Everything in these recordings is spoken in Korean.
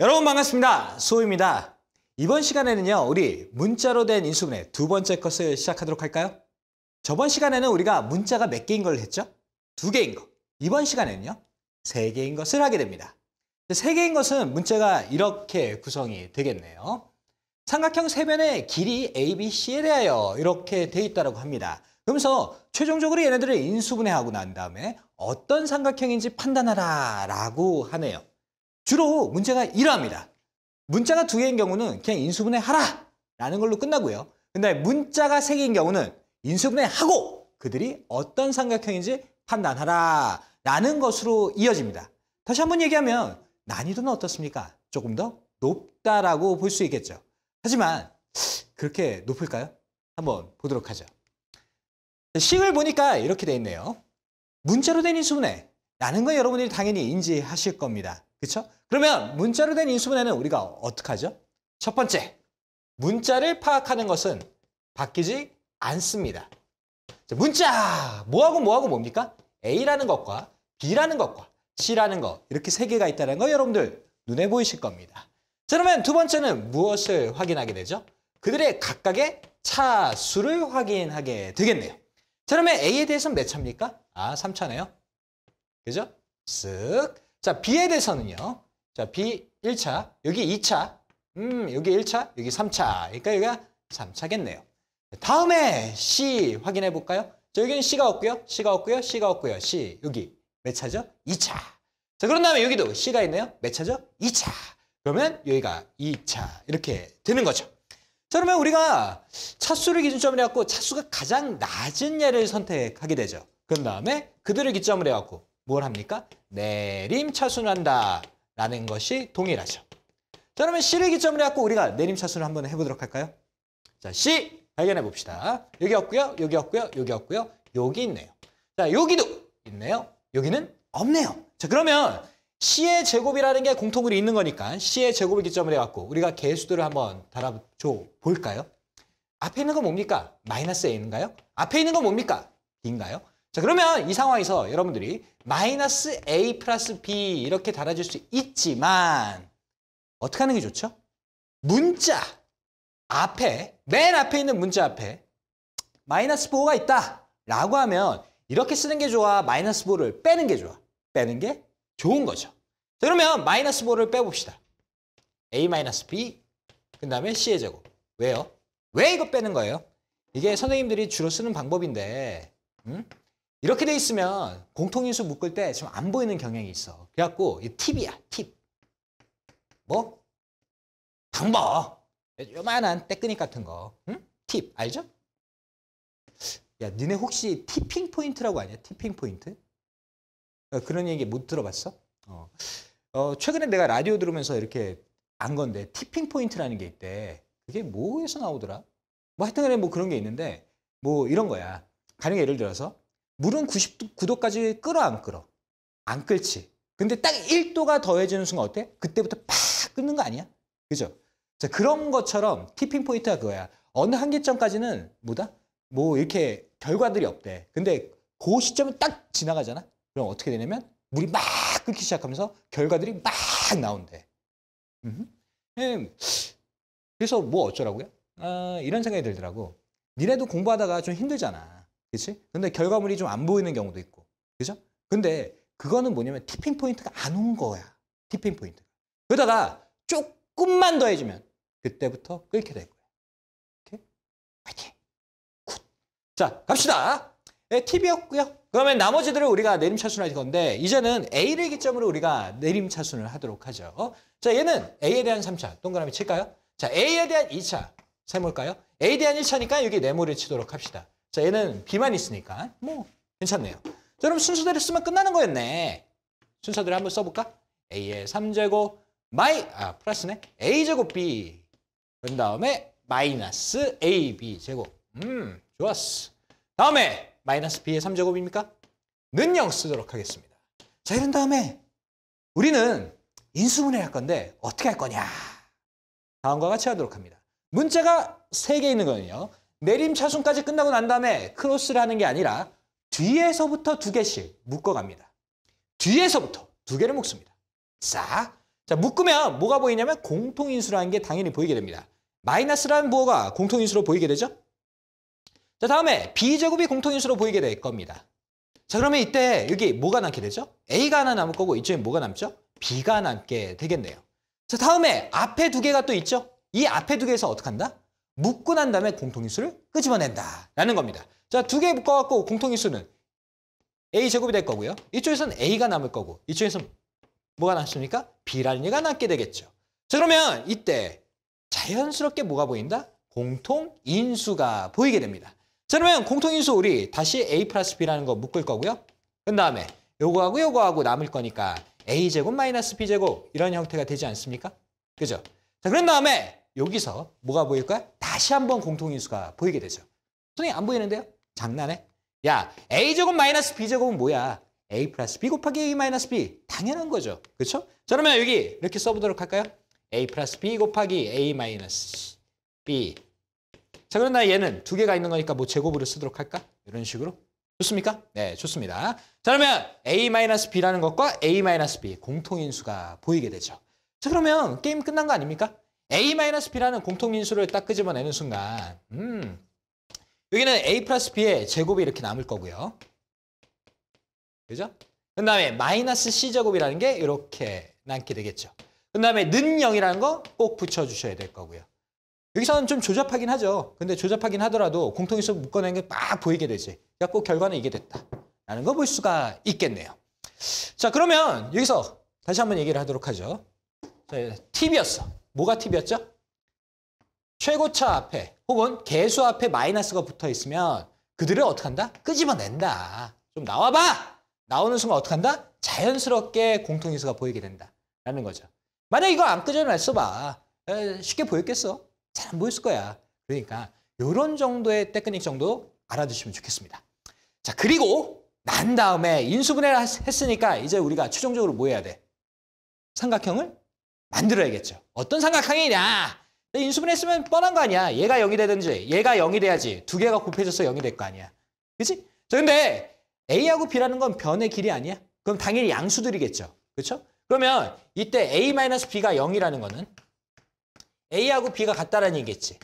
여러분 반갑습니다. 수호입니다. 이번 시간에는요, 우리 문자로 된 인수분해 두 번째 것을 시작하도록 할까요? 저번 시간에는 우리가 문자가 몇 개인 걸 했죠? 2개인 거. 이번 시간에는요, 3개인 것을 하게 됩니다. 3개인 것은 문자가 이렇게 구성이 되겠네요. 삼각형 세변의 길이 ABC에 대하여 이렇게 돼 있다고 합니다. 그러면서 최종적으로 얘네들을 인수분해하고 난 다음에 어떤 삼각형인지 판단하라 라고 하네요. 주로 문제가 이러합니다. 문자가 2개인 경우는 그냥 인수분해하라 라는 걸로 끝나고요. 근데 문자가 3개인 경우는 인수분해하고 그들이 어떤 삼각형인지 판단하라 라는 것으로 이어집니다. 다시 한번 얘기하면 난이도는 어떻습니까? 조금 더 높다라고 볼 수 있겠죠. 하지만 그렇게 높을까요? 한번 보도록 하죠. 식을 보니까 이렇게 돼 있네요. 문자로 된 인수분해 라는 건 여러분들이 당연히 인지하실 겁니다. 그렇죠? 그러면 문자로 된 인수분해는 우리가 어떻게 하죠? 첫 번째, 문자를 파악하는 것은 바뀌지 않습니다. 자, 문자! 뭐하고 뭡니까? A라는 것과 B라는 것과 C라는 것, 이렇게 3개가 있다는 거 여러분들 눈에 보이실 겁니다. 자, 그러면 두 번째는 무엇을 확인하게 되죠? 그들의 각각의 차수를 확인하게 되겠네요. 자, 그러면 A에 대해서는 몇 차입니까? 3차네요. 그죠? 쓱. 자, B에 대해서는요. 자, B 1차, 여기 2차, 여기 1차, 여기 3차. 그러니까 여기가 3차겠네요. 다음에 C 확인해 볼까요? 자, 여기는 C가 없고요. C가 없고요. C가 없고요. C. 여기 몇 차죠? 2차. 자, 그런 다음에 여기도 C가 있네요. 몇 차죠? 2차. 그러면 여기가 2차. 이렇게 되는 거죠. 자, 그러면 우리가 차수를 기준점으로 해갖고 차수가 가장 낮은 예를 선택하게 되죠. 그런 다음에 그들을 기점으로 해갖고 뭘 합니까? 내림차순을 한다 라는 것이 동일하죠. 자, 그러면 C를 기점으로 해갖고 우리가 내림차순을 한번 해보도록 할까요? 자, C 발견해 봅시다. 여기 없고요. 여기 없고요. 여기 없고요. 여기 있네요. 자, 여기도 있네요. 여기는 없네요. 자, 그러면 C의 제곱이라는 게 공통으로 있는 거니까 C의 제곱을 기점으로 해갖고 우리가 개수들을 한번 달아줘 볼까요? 앞에 있는 건 뭡니까? 마이너스 A인가요? 앞에 있는 건 뭡니까? B인가요? 자, 그러면 이 상황에서 여러분들이 마이너스 A 플러스 B 이렇게 달아줄 수 있지만 어떻게 하는 게 좋죠? 문자 앞에, 맨 앞에 있는 문자 앞에 마이너스 4가 있다 라고 하면 이렇게 쓰는 게 좋아? 마이너스 4를 빼는 게 좋아? 빼는 게 좋은 거죠. 자, 그러면 마이너스 4를 빼봅시다. A 마이너스 B 그 다음에 C의 제곱. 왜요? 왜 이거 빼는 거예요? 이게 선생님들이 주로 쓰는 방법인데 이렇게 돼 있으면 공통인수 묶을 때 지금 안 보이는 경향이 있어. 그래갖고 이 팁이야, 팁. 뭐? 방법. 요만한 때끄닉 같은 거. 팁, 알죠? 야, 니네 혹시 티핑 포인트라고 아냐? 티핑 포인트? 그런 얘기 못 들어봤어? 최근에 내가 라디오 들으면서 이렇게 안 건데 티핑 포인트라는 게 있대. 그게 뭐에서 나오더라? 뭐 하여튼 간에 뭐 그런 게 있는데 뭐 이런 거야. 가령 예를 들어서 물은 99도까지 끓어 안 끓어? 안 끓지. 근데 딱 1도가 더해지는 순간 어때? 그때부터 팍 끓는 거 아니야? 그죠? 자, 그런 것처럼 티핑 포인트가 그거야. 어느 한계점까지는 뭐다? 뭐 이렇게 결과들이 없대. 근데 그 시점을 딱 지나가잖아? 그럼 어떻게 되냐면 물이 막 끓기 시작하면서 결과들이 막 나온대. 그래서 뭐 어쩌라고요? 이런 생각이 들더라고. 니네도 공부하다가 좀 힘들잖아. 그치? 근데 결과물이 좀 안 보이는 경우도 있고. 그죠? 근데 그거는 뭐냐면 티핑 포인트가 안 온 거야. 티핑 포인트. 그러다가 조금만 더 해주면 그때부터 끓게 될 거야. 오케이? 화이팅! 굿! 자, 갑시다. 네, 팁이었고요. 그러면 나머지들을 우리가 내림차순을 할 건데 이제는 A를 기점으로 우리가 내림차순을 하도록 하죠. 자, 얘는 A에 대한 3차. 동그라미 칠까요? 자, A에 대한 2차. 세모일까요? A에 대한 1차니까 여기 네모를 치도록 합시다. 자, 얘는 B만 있으니까 뭐 괜찮네요. 자, 그럼 순서대로 쓰면 끝나는 거였네. 순서대로 한번 써볼까? A의 3제곱 플러스네. A제곱 B. 그런 다음에 마이너스 AB 제곱. 좋았어. 다음에 마이너스 B의 3제곱입니까? 는 0 쓰도록 하겠습니다. 자, 이런 다음에 우리는 인수분해를 할 건데 어떻게 할 거냐? 다음과 같이 하도록 합니다. 문자가 3개 있는 거는요. 내림차순까지 끝나고 난 다음에 크로스를 하는 게 아니라 뒤에서부터 2개씩 묶어갑니다. 뒤에서부터 2개를 묶습니다. 싹. 자, 묶으면 뭐가 보이냐면 공통인수라는 게 당연히 보이게 됩니다. 마이너스라는 부호가 공통인수로 보이게 되죠? 자, 다음에 B제곱이 공통인수로 보이게 될 겁니다. 자, 그러면 이때 여기 뭐가 남게 되죠? A가 하나 남을 거고 이쪽에 뭐가 남죠? B가 남게 되겠네요. 자, 다음에 앞에 2개가 또 있죠? 이 앞에 2개에서 어떻게 한다? 묶고 난 다음에 공통인수를 끄집어낸다 라는 겁니다. 자, 2개 묶어갖고 공통인수는 A제곱이 될 거고요. 이쪽에서는 A가 남을 거고 이쪽에서 뭐가 남습니까? B라는 얘가 남게 되겠죠. 자, 그러면 이때 자연스럽게 뭐가 보인다? 공통인수가 보이게 됩니다. 자, 그러면 공통인수 우리 다시 A 플러스 B라는 거 묶을 거고요. 그 다음에 요거하고 남을 거니까 A제곱 마이너스 B제곱 이런 형태가 되지 않습니까? 그죠? 자, 그런 다음에 여기서 뭐가 보일 거야? 다시 한번 공통인수가 보이게 되죠. 선생님 안 보이는데요? 장난해? 야, A제곱 마이너스 B제곱은 뭐야? A 플러스 B 곱하기 A 마이너스 B. 당연한 거죠. 그렇죠? 자, 그러면 여기 이렇게 써보도록 할까요? A 플러스 B 곱하기 A 마이너스 B. 자, 그런다 얘는 2개가 있는 거니까 뭐 제곱으로 쓰도록 할까? 이런 식으로. 좋습니까? 네, 좋습니다. 자, 그러면 A-B라는 것과 A-B 공통인수가 보이게 되죠. 자, 그러면 게임 끝난 거 아닙니까? A-B라는 공통인수를 딱 끄집어내는 순간 여기는 A 플러스 B의 제곱이 이렇게 남을 거고요. 그죠? 그 다음에 마이너스 C제곱이라는 게 이렇게 남게 되겠죠. 그 다음에 는 0이라는 거 꼭 붙여주셔야 될 거고요. 여기서는 좀 조잡하긴 하죠. 근데 조잡하긴 하더라도 공통인수 묶어낸 게 막 보이게 되지. 그러니까 꼭 결과는 이게 됐다 라는 거 볼 수가 있겠네요. 자, 그러면 여기서 다시 한번 얘기를 하도록 하죠. 자, 팁이었어. 뭐가 팁이었죠? 최고차 앞에 혹은 개수 앞에 마이너스가 붙어 있으면 그들을 어떻게 한다? 끄집어낸다. 좀 나와봐! 나오는 순간 어떻게 한다? 자연스럽게 공통인수가 보이게 된다 라는 거죠. 만약 이거 안 끄집어냈어 쉽게 보였겠어? 잘 안 보였을 거야. 그러니까 이런 정도의 테크닉 정도 알아두시면 좋겠습니다. 자, 그리고 난 다음에 인수분해를 했으니까 이제 우리가 최종적으로 뭐 해야 돼? 삼각형을 만들어야겠죠. 어떤 삼각형이냐? 인수분해했으면 뻔한 거 아니야. 얘가 0이 되든지 얘가 0이 돼야지 2개가 곱해져서 0이 될 거 아니야. 그치? 자, 근데 A하고 B라는 건 변의 길이 아니야? 그럼 당연히 양수들이겠죠. 그렇죠? 그러면 이때 A-B가 0이라는 거는 A하고 B가 같다라는 얘기겠지.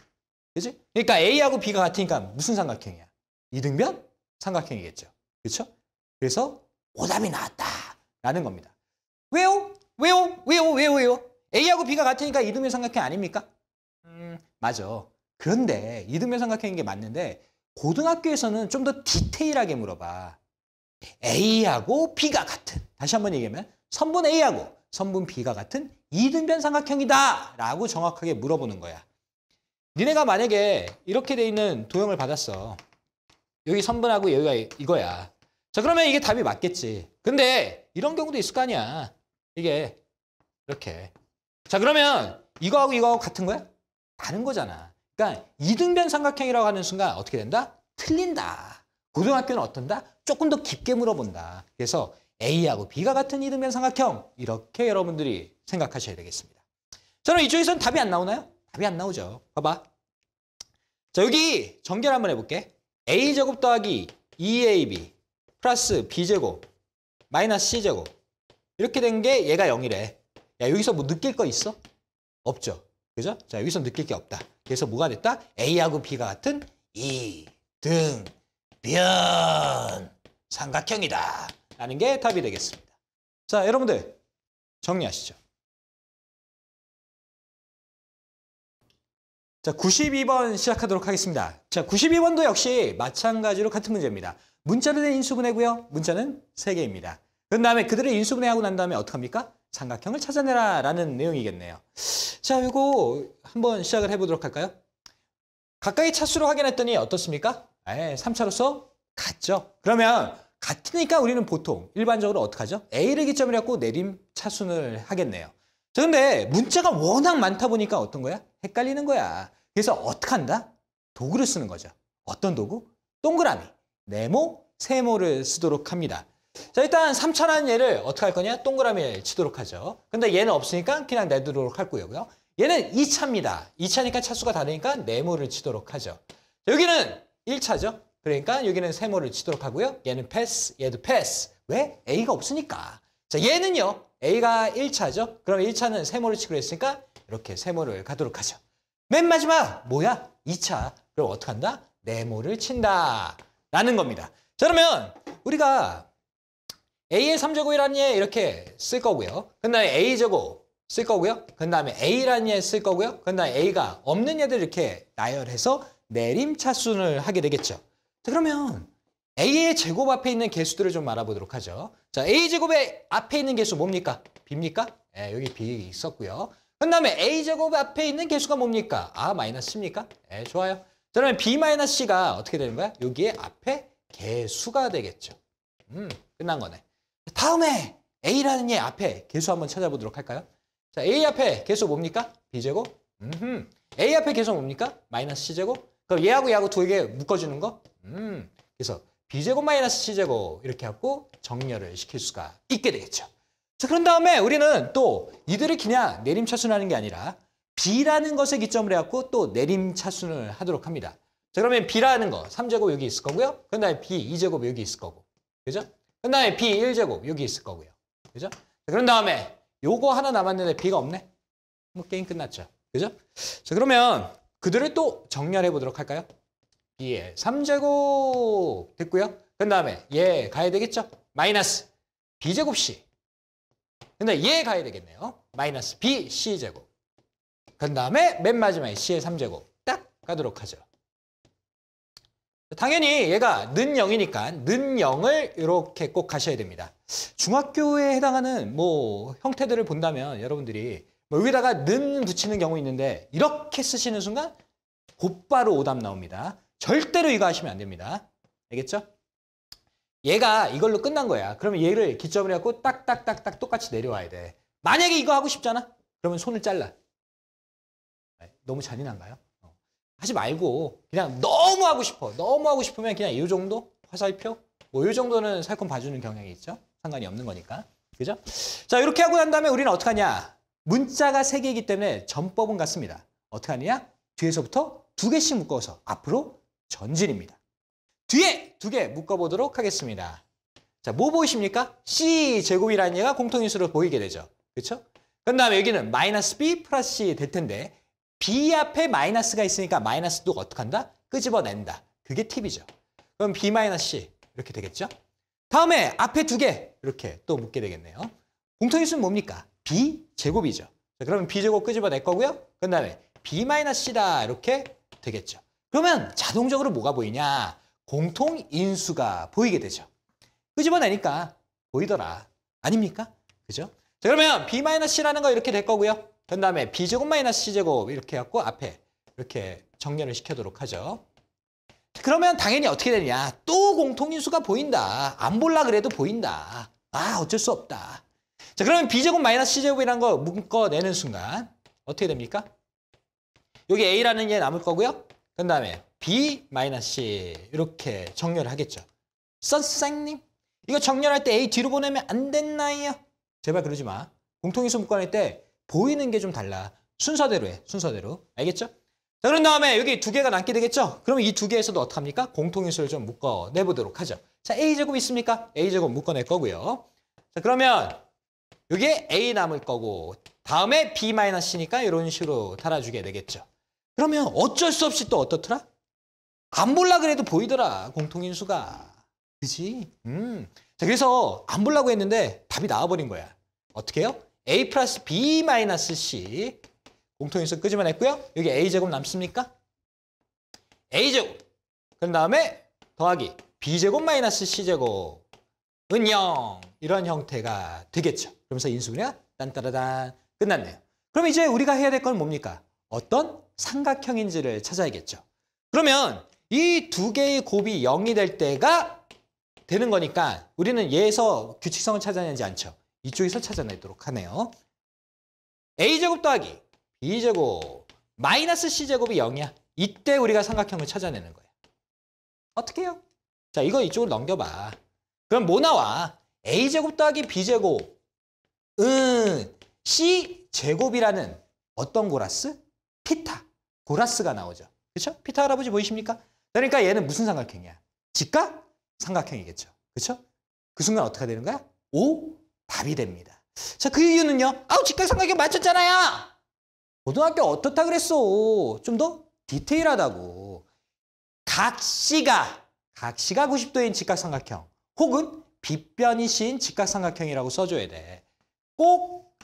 그치? 그러니까 A하고 B가 같으니까 무슨 삼각형이야? 이등변 삼각형이겠죠. 그렇죠? 그래서 오답이 나왔다라는 겁니다. 왜요? A하고 B가 같으니까 이등변 삼각형 아닙니까? 맞아. 그런데 이등변 삼각형인 게 맞는데 고등학교에서는 좀 더 디테일하게 물어봐. A하고 B가 같은, 다시 한번 얘기하면 선분 A하고 선분 B가 같은 이등변 삼각형이다 라고 정확하게 물어보는 거야. 니네가 만약에 이렇게 돼 있는 도형을 받았어. 여기 선분하고 여기가 이거야. 자, 그러면 이게 답이 맞겠지. 근데 이런 경우도 있을 거 아니야. 이게 이렇게. 자, 그러면 이거하고 같은 거야? 다른 거잖아. 그러니까 이등변 삼각형이라고 하는 순간 어떻게 된다? 틀린다. 고등학교는 어떤다? 조금 더 깊게 물어본다. 그래서 A하고 B가 같은 이등변 삼각형, 이렇게 여러분들이 생각하셔야 되겠습니다. 자, 그럼 이쪽에서는 답이 안 나오나요? 답이 안 나오죠. 봐봐. 자, 여기 전개를 한번 해볼게. A제곱 더하기 2AB 플러스 B제곱 마이너스 C제곱 이렇게 된 게 얘가 0이래. 야, 여기서 뭐 느낄 거 있어? 없죠. 그죠? 자, 여기서 느낄 게 없다. 그래서 뭐가 됐다? A하고 B가 같은 이등변 삼각형이다 라는 게 답이 되겠습니다. 자, 여러분들 정리하시죠. 자, 92번 시작하도록 하겠습니다. 자, 92번도 역시 마찬가지로 같은 문제입니다. 문자로 된 인수분해고요. 문자는 3개입니다. 그 다음에 그들을 인수분해하고 난 다음에 어떡합니까? 삼각형을 찾아내라 라는 내용이겠네요. 자, 이거 한번 시작을 해보도록 할까요? 각각의 차수로 확인했더니 어떻습니까? 3차로서 같죠. 그러면 같으니까 우리는 보통 일반적으로 어떻게 하죠? A를 기점으로 해서 내림 차순을 하겠네요. 자, 근데 문자가 워낙 많다 보니까 어떤 거야? 헷갈리는 거야. 그래서 어떻게 한다? 도구를 쓰는 거죠. 어떤 도구? 동그라미, 네모, 세모를 쓰도록 합니다. 자, 일단 3차라는 얘를 어떻게 할 거냐? 동그라미를 치도록 하죠. 근데 얘는 없으니까 그냥 내두도록 할 거고요. 얘는 2차입니다. 2차니까 차수가 다르니까 네모를 치도록 하죠. 자, 여기는 1차죠. 그러니까 여기는 세모를 치도록 하고요. 얘는 패스, 얘도 패스. 왜? A가 없으니까. 자, 얘는요. A가 1차죠. 그럼 1차는 세모를 치기로 했으니까 이렇게 세모를 가도록 하죠. 맨 마지막 뭐야? 2차. 그럼 어떻게 한다? 네모를 친다. 라는 겁니다. 자, 그러면 우리가 A의 3제곱이라는 얘 이렇게 쓸 거고요. 그 다음에 A제곱 쓸 거고요. 그 다음에 A라는 얘 쓸 거고요. 그 다음에 A가 없는 얘들 이렇게 나열해서 내림차순을 하게 되겠죠. 자, 그러면 A의 제곱 앞에 있는 개수들을 좀 알아보도록 하죠. 자, A제곱의 앞에 있는 개수 뭡니까? B입니까? 네, 여기 B 있었고요. 그 다음에 A제곱 앞에 있는 개수가 뭡니까? 마이너스 C입니까? 네, 좋아요. 자, 그러면 B-C가 어떻게 되는 거야? 여기에 앞에 개수가 되겠죠. 끝난 거네. 다음에 A라는 얘 앞에 개수 한번 찾아보도록 할까요? 자, A 앞에 개수 뭡니까? B제곱. A 앞에 개수 뭡니까? 마이너스 C제곱. 그럼 얘하고 두 개 묶어주는 거? 그래서 B제곱 마이너스 C제곱 이렇게 하고 정렬을 시킬 수가 있게 되겠죠. 자, 그런 다음에 우리는 또 이들을 그냥 내림차순하는 게 아니라 B라는 것에 기점을 해갖고 또 내림차순을 하도록 합니다. 자, 그러면 B라는 거 3제곱 여기 있을 거고요. 그 다음에 B 2제곱 여기 있을 거고. 그죠? 그 다음에 B 1제곱 여기 있을 거고요. 그죠? 자, 그런 다음에 요거 하나 남았는데 B가 없네? 뭐 게임 끝났죠. 그죠? 자, 그러면 그들을 또 정렬해 보도록 할까요? B의 3제곱 됐고요. 그 다음에 얘 가야 되겠죠? 마이너스 B제곱 C. 근데 얘 가야 되겠네요. 마이너스 B C제곱. 그 다음에 맨 마지막에 C의 3제곱 딱 가도록 하죠. 당연히 얘가 는 0이니까 는 0을 이렇게 꼭 가셔야 됩니다. 중학교에 해당하는 뭐 형태들을 본다면 여러분들이 뭐 여기다가 는 붙이는 경우 있는데 이렇게 쓰시는 순간 곧바로 오답 나옵니다. 절대로 이거 하시면 안 됩니다. 알겠죠? 얘가 이걸로 끝난 거야. 그러면 얘를 기점으로 해갖고 딱딱딱딱 똑같이 내려와야 돼. 만약에 이거 하고 싶잖아? 그러면 손을 잘라. 너무 잔인한가요? 하지 말고 그냥 너무 하고 싶어. 너무 하고 싶으면 그냥 이 정도? 화살표? 뭐 이 정도는 살짝 봐주는 경향이 있죠. 상관이 없는 거니까. 그죠? 자, 이렇게 하고 난 다음에 우리는 어떻게 하냐? 문자가 3개이기 때문에 전법은 같습니다. 어떻게 하느냐? 뒤에서부터 2개씩 묶어서 앞으로 전진입니다. 뒤에 2개 묶어보도록 하겠습니다. 자, 뭐 보이십니까? C제곱이라는 얘가 공통인수로 보이게 되죠. 그렇죠? 그 다음에 여기는 마이너스 B 플러스 C 될 텐데 B 앞에 마이너스가 있으니까 마이너스도 어떻게 한다? 끄집어낸다. 그게 팁이죠. 그럼 B 마이너스 C 이렇게 되겠죠? 다음에 앞에 2개 이렇게 또 묶게 되겠네요. 공통인수는 뭡니까? B제곱이죠. 자, 그러면 B제곱 끄집어낼 거고요. 그 다음에 B 마이너스 C다 이렇게 되겠죠. 그러면 자동적으로 뭐가 보이냐? 공통인수가 보이게 되죠. 끄집어내니까 보이더라. 아닙니까? 그죠? 자, 그러면 B 마이너스 C라는 거 이렇게 될 거고요. 그 다음에 B제곱 마이너스 C제곱 이렇게 해갖고 앞에 이렇게 정렬을 시켜도록 하죠. 그러면 당연히 어떻게 되느냐. 또 공통인수가 보인다. 안 볼라 그래도 보인다. 어쩔 수 없다. 자, 그러면 B제곱 마이너스 C제곱이라는 거 묶어내는 순간 어떻게 됩니까? 여기 A라는 얘 남을 거고요. 그 다음에 B 마이너스 C 이렇게 정렬을 하겠죠. 선생님, 이거 정렬할 때 A 뒤로 보내면 안 됐나요? 제발 그러지 마. 공통인수 묶어낼 때 보이는 게 좀 달라. 순서대로 해. 순서대로. 알겠죠? 자, 그런 다음에 여기 2개가 남게 되겠죠? 그러면 이 2개에서도 어떡합니까? 공통인수를 좀 묶어내보도록 하죠. 자, A제곱 있습니까? A제곱 묶어낼 거고요. 자, 그러면 여기에 A 남을 거고 다음에 B-C니까 이런 식으로 달아주게 되겠죠. 그러면 어쩔 수 없이 또 어떻더라? 안 볼라 그래도 보이더라. 공통인수가. 그지? 자, 그래서 안 보려고 했는데 답이 나와버린 거야. 어떻게 해요? A 플러스 B 마이너스 C 공통인수 끄집어냈고요. 여기 A제곱 남습니까? A제곱. 그 다음에 더하기 B제곱 마이너스 C제곱은 0. 이런 형태가 되겠죠. 그러면서 인수분해가 딴따라단 끝났네요. 그럼 이제 우리가 해야 될 건 뭡니까? 어떤 삼각형인지를 찾아야겠죠. 그러면 이 2개의 곱이 0이 될 때가 되는 거니까 우리는 얘에서 규칙성을 찾아내지 않죠. 이쪽에서 찾아내도록 하네요. A제곱 더하기 B제곱 마이너스 C제곱이 0이야. 이때 우리가 삼각형을 찾아내는 거야. 어떻게 해요? 자, 이거 이쪽으로 넘겨봐. 그럼 뭐 나와? A제곱 더하기 B제곱 C제곱이라는 어떤 고라스? 피타고라스가 나오죠. 그렇죠? 피타 할아버지 보이십니까? 그러니까 얘는 무슨 삼각형이야? 직각 삼각형이겠죠. 그렇죠? 그 순간 어떻게 되는 거야? O 답이 됩니다. 자, 그 이유는요. 아우, 직각 삼각형 맞췄잖아요. 고등학교 어떻다 그랬어? 좀 더 디테일하다고. 각시가 90도인 직각삼각형 혹은 빗변이신 직각삼각형이라고 써줘야 돼. 꼭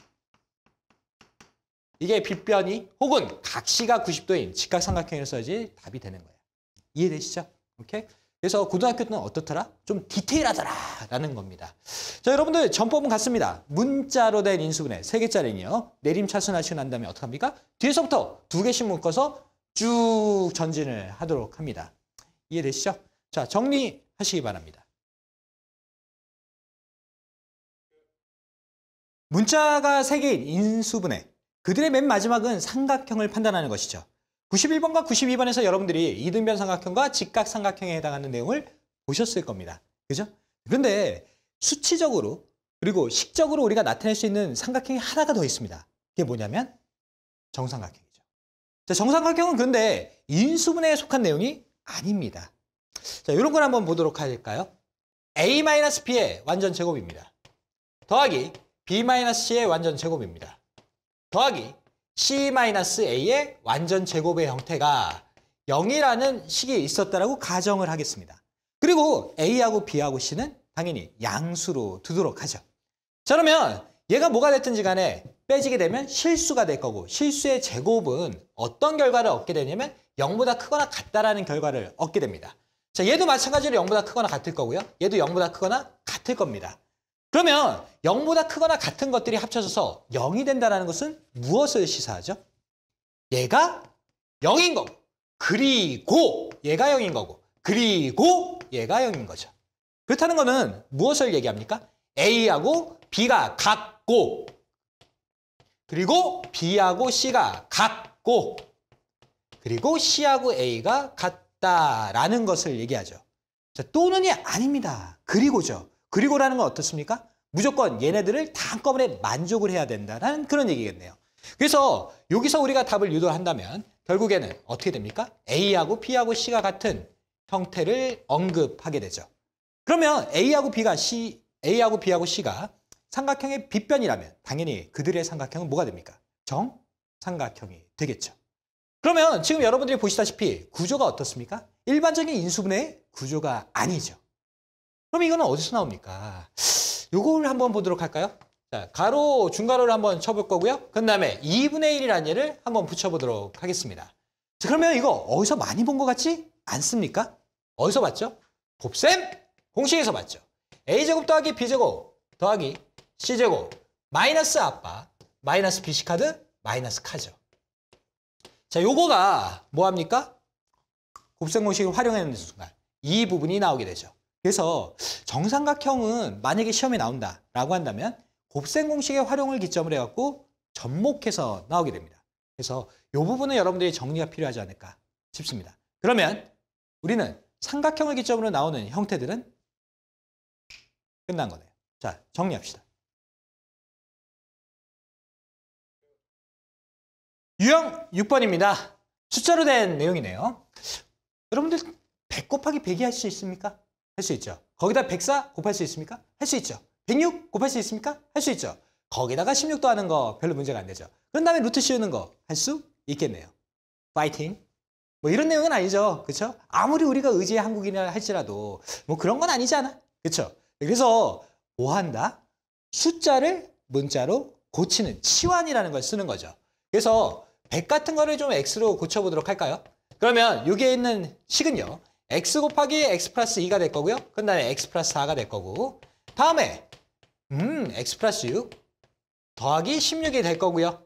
이게 빗변이 혹은 각시가 90도인 직각삼각형이라고 써야지 답이 되는 거야. 이해되시죠? 오케이? 그래서 고등학교 때는 어떻더라? 좀 디테일하더라 라는 겁니다. 자, 여러분들 전법은 같습니다. 문자로 된 인수분해 3개짜리는요. 내림차순하시고 난 다음에 어떻게 합니까? 뒤에서부터 2개씩 묶어서 쭉 전진을 하도록 합니다. 이해되시죠? 자, 정리하시기 바랍니다. 문자가 3개인 인수분해. 그들의 맨 마지막은 삼각형을 판단하는 것이죠. 91번과 92번에서 여러분들이 이등변 삼각형과 직각 삼각형에 해당하는 내용을 보셨을 겁니다. 그죠? 그런데 수치적으로 그리고 식적으로 우리가 나타낼 수 있는 삼각형이 하나가 더 있습니다. 그게 뭐냐면 정삼각형이죠. 자, 정삼각형은 그런데 인수분해에 속한 내용이 아닙니다. 자, 이런 걸 한번 보도록 할까요? A-B의 완전 제곱입니다. 더하기 B-C의 완전 제곱입니다. 더하기 C-A의 완전 제곱의 형태가 0이라는 식이 있었다라고 가정을 하겠습니다. 그리고 A하고 B하고 C는 당연히 양수로 두도록 하죠. 자, 그러면 얘가 뭐가 됐든지 간에 빼지게 되면 실수가 될 거고 실수의 제곱은 어떤 결과를 얻게 되냐면 0보다 크거나 같다라는 결과를 얻게 됩니다. 자, 얘도 마찬가지로 0보다 크거나 같을 거고요. 얘도 0보다 크거나 같을 겁니다. 그러면 0보다 크거나 같은 것들이 합쳐져서 0이 된다는 것은 무엇을 시사하죠? 얘가 0인 거고 그리고 얘가 0인 거고 그리고 얘가 0인 거죠. 그렇다는 거는 무엇을 얘기합니까? A하고 B가 같고 그리고 B하고 C가 같고 그리고 C하고 A가 같다라는 것을 얘기하죠. 자, 또는이 아닙니다. 그리고죠. 그리고라는 건 어떻습니까? 무조건 얘네들을 다 한꺼번에 만족을 해야 된다는 그런 얘기겠네요. 그래서 여기서 우리가 답을 유도한다면 결국에는 어떻게 됩니까? A하고 B하고 C가 같은 형태를 언급하게 되죠. 그러면 A하고 B하고 C가 삼각형의 빗변이라면 당연히 그들의 삼각형은 뭐가 됩니까? 정삼각형이 되겠죠. 그러면 지금 여러분들이 보시다시피 구조가 어떻습니까? 일반적인 인수분해의 구조가 아니죠. 그럼 이거는 어디서 나옵니까? 요걸 한번 보도록 할까요? 자, 가로, 중가로를 한번 쳐볼 거고요. 그 다음에 2분의 1이라는 예를 한번 붙여보도록 하겠습니다. 자, 그러면 이거 어디서 많이 본 것 같지 않습니까? 어디서 봤죠? 곱셈 공식에서 봤죠. A제곱 더하기 B제곱 더하기 C제곱 마이너스 아빠 마이너스 BC카드 마이너스 카죠. 자, 요거가 뭐합니까? 곱셈 공식을 활용하는 순간 이 부분이 나오게 되죠. 그래서 정삼각형은 만약에 시험에 나온다라고 한다면 곱셈 공식의 활용을 기점으로 해갖고 접목해서 나오게 됩니다. 그래서 이 부분은 여러분들이 정리가 필요하지 않을까 싶습니다. 그러면 우리는 삼각형을 기점으로 나오는 형태들은 끝난 거네요. 자, 정리합시다. 유형 6번입니다. 숫자로 된 내용이네요. 여러분들 100 곱하기 100이 할 수 있습니까? 할 수 있죠. 거기다 104 곱할 수 있습니까? 할 수 있죠. 106 곱할 수 있습니까? 할 수 있죠. 거기다가 16도 하는 거 별로 문제가 안 되죠. 그런 다음에 루트 씌우는 거 할 수 있겠네요. 파이팅. 뭐 이런 내용은 아니죠. 그렇죠? 아무리 우리가 의지의 한국인이라 할지라도 뭐 그런 건 아니잖아. 그렇죠? 그래서 뭐 한다? 숫자를 문자로 고치는 치환이라는 걸 쓰는 거죠. 그래서 100 같은 거를 좀 x로 고쳐보도록 할까요? 그러면 여기에 있는 식은요. x 곱하기 x 플러스 2가 될 거고요. 그 다음에 x 플러스 4가 될 거고 다음에 x 플러스 6 더하기 16이 될 거고요.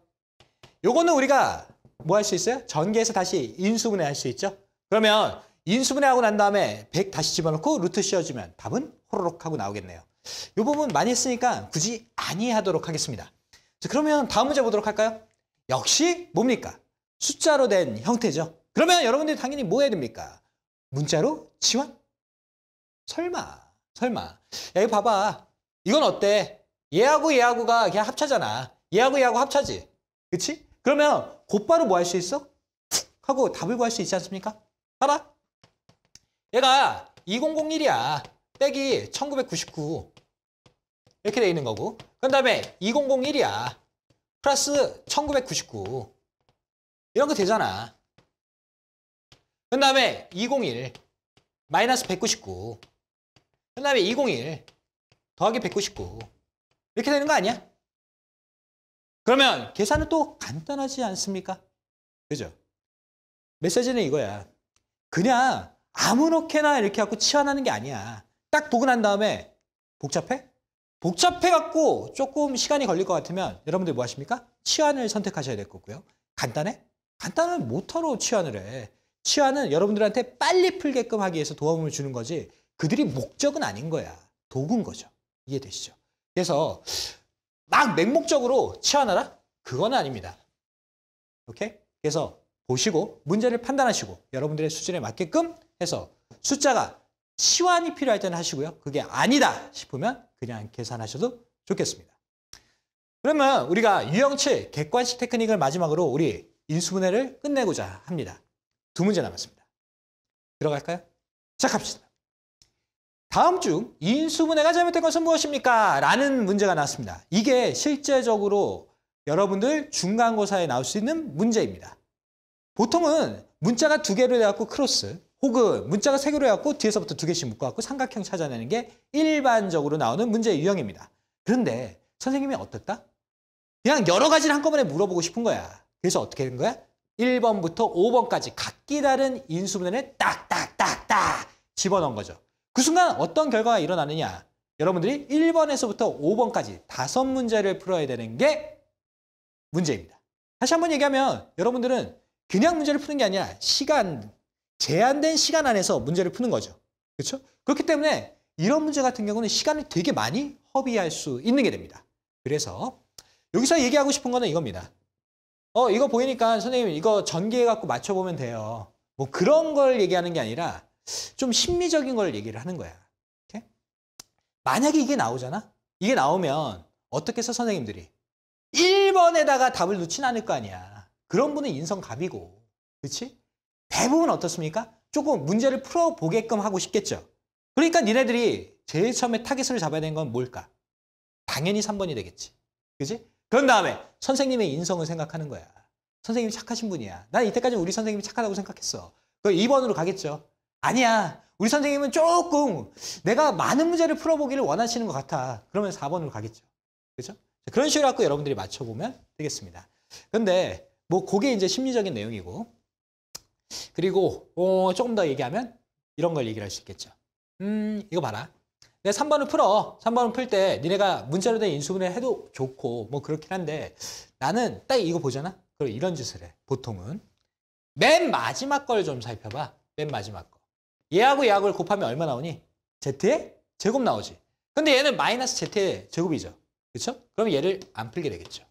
요거는 우리가 뭐 할 수 있어요? 전개해서 다시 인수분해 할 수 있죠. 그러면 인수분해하고 난 다음에 100 다시 집어넣고 루트 씌워주면 답은 호로록 하고 나오겠네요. 이 부분 많이 했으니까 굳이 아니하도록 하겠습니다. 자, 그러면 다음 문제 보도록 할까요? 역시 뭡니까? 숫자로 된 형태죠. 그러면 여러분들이 당연히 뭐 해야 됩니까? 문자로 치환? 설마. 야, 이거 봐봐. 이건 어때? 얘하고 얘하고가 그냥 합차잖아. 얘하고 얘하고 합차지. 그치? 그러면 곧바로 뭐 할 수 있어? 툭 하고 답을 구할 수 있지 않습니까? 봐봐. 얘가 2001이야. 빼기 1999. 이렇게 돼 있는 거고. 그 다음에 2001이야. 플러스 1999. 이런 거 되잖아. 그 다음에 201 마이너스 199. 그 다음에 201 더하기 199. 이렇게 되는 거 아니야? 그러면 계산은 또 간단하지 않습니까? 그죠? 메시지는 이거야. 그냥 아무렇게나 이렇게 갖고 치환하는 게 아니야. 딱 보고 난 다음에 복잡해? 복잡해갖고 조금 시간이 걸릴 것 같으면 여러분들 뭐 하십니까? 치환을 선택하셔야 될 거고요. 간단해? 간단한 모터로 치환을 해. 치환은 여러분들한테 빨리 풀게끔 하기 위해서 도움을 주는 거지 그들이 목적은 아닌 거야. 도구인 거죠. 이해되시죠? 그래서 막 맹목적으로 치환하라? 그건 아닙니다. 오케이? 그래서 보시고 문제를 판단하시고 여러분들의 수준에 맞게끔 해서 숫자가 치환이 필요할 때는 하시고요. 그게 아니다 싶으면 그냥 계산하셔도 좋겠습니다. 그러면 우리가 유형치 객관식 테크닉을 마지막으로 우리 인수분해를 끝내고자 합니다. 2문제 남았습니다. 들어갈까요? 시작합시다. 다음 중 인수분해가 잘못된 것은 무엇입니까? 라는 문제가 나왔습니다. 이게 실제적으로 여러분들 중간고사에 나올 수 있는 문제입니다. 보통은 문자가 2개로 돼갖고 크로스 혹은 문자가 3개로 해갖고 뒤에서부터 2개씩 묶어갖고 삼각형 찾아내는 게 일반적으로 나오는 문제 유형입니다. 그런데 선생님이 어떻다? 그냥 여러 가지를 한꺼번에 물어보고 싶은 거야. 그래서 어떻게 된 거야? 1번부터 5번까지 각기 다른 인수분해를 딱딱딱딱 집어넣은 거죠. 그 순간 어떤 결과가 일어나느냐? 여러분들이 1번에서부터 5번까지 5문제를 풀어야 되는 게 문제입니다. 다시 한번 얘기하면 여러분들은 그냥 문제를 푸는 게 아니라 제한된 시간 안에서 문제를 푸는 거죠. 그렇죠? 그렇기 때문에 이런 문제 같은 경우는 시간을 되게 많이 허비할 수 있는 게 됩니다. 그래서 여기서 얘기하고 싶은 거는 이겁니다. 이거 보이니까 선생님 이거 전개해갖고 맞춰보면 돼요. 뭐 그런 걸 얘기하는 게 아니라 좀 심리적인 걸 얘기를 하는 거야. 이렇게? 만약에 이게 나오잖아? 이게 나오면 어떻게 해서 선생님들이 1번에다가 답을 넣지는 않을 거 아니야. 그런 분은 인성갑이고. 그렇지? 대부분 어떻습니까? 조금 문제를 풀어보게끔 하고 싶겠죠. 그러니까 니네들이 제일 처음에 타겟을 잡아야 되는 건 뭘까? 당연히 3번이 되겠지. 그지? 그런 다음에 선생님의 인성을 생각하는 거야. 선생님이 착하신 분이야. 난 이때까지 우리 선생님이 착하다고 생각했어. 그 2번으로 가겠죠. 아니야. 우리 선생님은 조금 내가 많은 문제를 풀어보기를 원하시는 것 같아. 그러면 4번으로 가겠죠. 그렇죠? 그런 식으로 갖고 여러분들이 맞춰보면 되겠습니다. 그런데 뭐 그게 이제 심리적인 내용이고 그리고 조금 더 얘기하면 이런 걸 얘기를 할 수 있겠죠. 이거 봐라. 내가 3번을 풀어. 3번을 풀 때 니네가 문자로 된 인수분해 해도 좋고 뭐 그렇긴 한데 나는 딱 이거 보잖아. 그럼 이런 짓을 해. 보통은 맨 마지막 걸 좀 살펴봐. 맨 마지막 거. 얘하고 얘하고를 곱하면 얼마 나오니? Z의 제곱 나오지. 근데 얘는 마이너스 Z의 제곱이죠. 그렇죠? 그럼 얘를 안 풀게 되겠죠.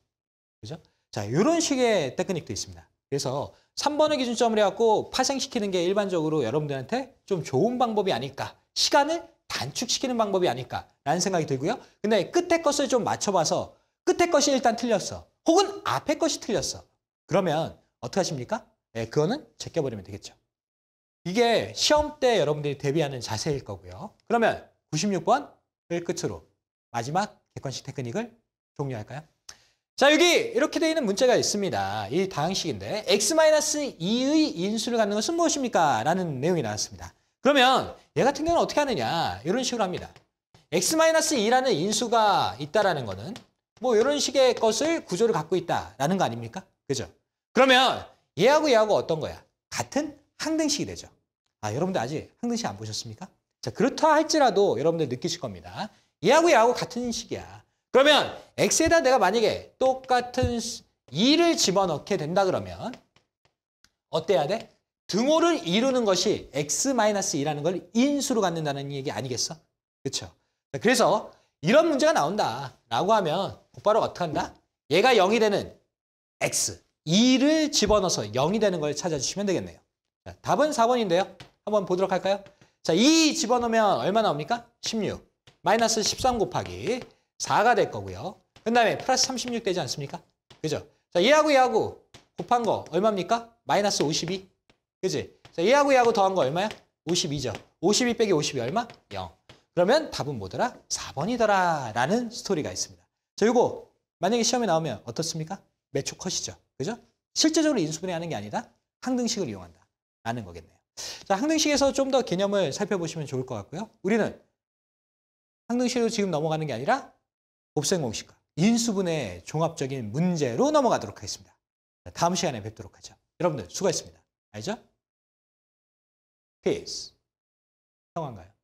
그죠? 자, 이런 식의 테크닉도 있습니다. 그래서 3번을 기준점으로 해갖고 파생시키는 게 일반적으로 여러분들한테 좀 좋은 방법이 아닐까. 시간을 단축시키는 방법이 아닐까라는 생각이 들고요. 근데 끝에 것을 좀 맞춰봐서 끝에 것이 일단 틀렸어. 혹은 앞에 것이 틀렸어. 그러면 어떻게 하십니까? 네, 그거는 제껴버리면 되겠죠. 이게 시험 때 여러분들이 대비하는 자세일 거고요. 그러면 96번을 끝으로 마지막 객관식 테크닉을 종료할까요? 자, 여기 이렇게 되어 있는 문제가 있습니다. 이 다항식인데 x-2의 인수를 갖는 것은 무엇입니까? 라는 내용이 나왔습니다. 그러면 얘 같은 경우는 어떻게 하느냐? 이런 식으로 합니다. x-2라는 인수가 있다라는 거는 뭐 이런 식의 것을 구조를 갖고 있다라는 거 아닙니까? 그죠? 그러면 얘하고 얘하고 어떤 거야? 같은 항등식이 되죠. 아, 여러분들 아직 항등식 안 보셨습니까? 자, 그렇다 할지라도 여러분들 느끼실 겁니다. 얘하고 얘하고 같은 식이야. 그러면 x에다 내가 만약에 똑같은 2를 집어넣게 된다 그러면 어때야 돼? 등호를 이루는 것이 x-2라는 걸 인수로 갖는다는 얘기 아니겠어? 그렇죠? 그래서 이런 문제가 나온다라고 하면 곧바로 어떻게 한다? 얘가 0이 되는 x, 2를 집어넣어서 0이 되는 걸 찾아주시면 되겠네요. 자, 답은 4번인데요. 한번 보도록 할까요? 자, 2 집어넣으면 얼마 나옵니까? 16. 마이너스 13 곱하기 4가 될 거고요. 그 다음에 플러스 36 되지 않습니까? 그죠? 자, 얘하고 곱한 거 얼마입니까? 마이너스 52. 그지? 자, 얘하고 더한 거 얼마야? 52죠. 52 빼기 52 얼마? 0. 그러면 답은 뭐더라? 4번이더라 라는 스토리가 있습니다. 자, 이거 만약에 시험에 나오면 어떻습니까? 몇 초 컷이죠. 그죠? 실제적으로 인수분해하는 게 아니라 항등식을 이용한다 라는 거겠네요. 자, 항등식에서 좀 더 개념을 살펴보시면 좋을 것 같고요. 우리는 항등식으로 지금 넘어가는 게 아니라 곱셈 공식과 인수분해 종합적인 문제로 넘어가도록 하겠습니다. 자, 다음 시간에 뵙도록 하죠. 여러분들 수고했습니다. 알죠? Peace. 성화인가요?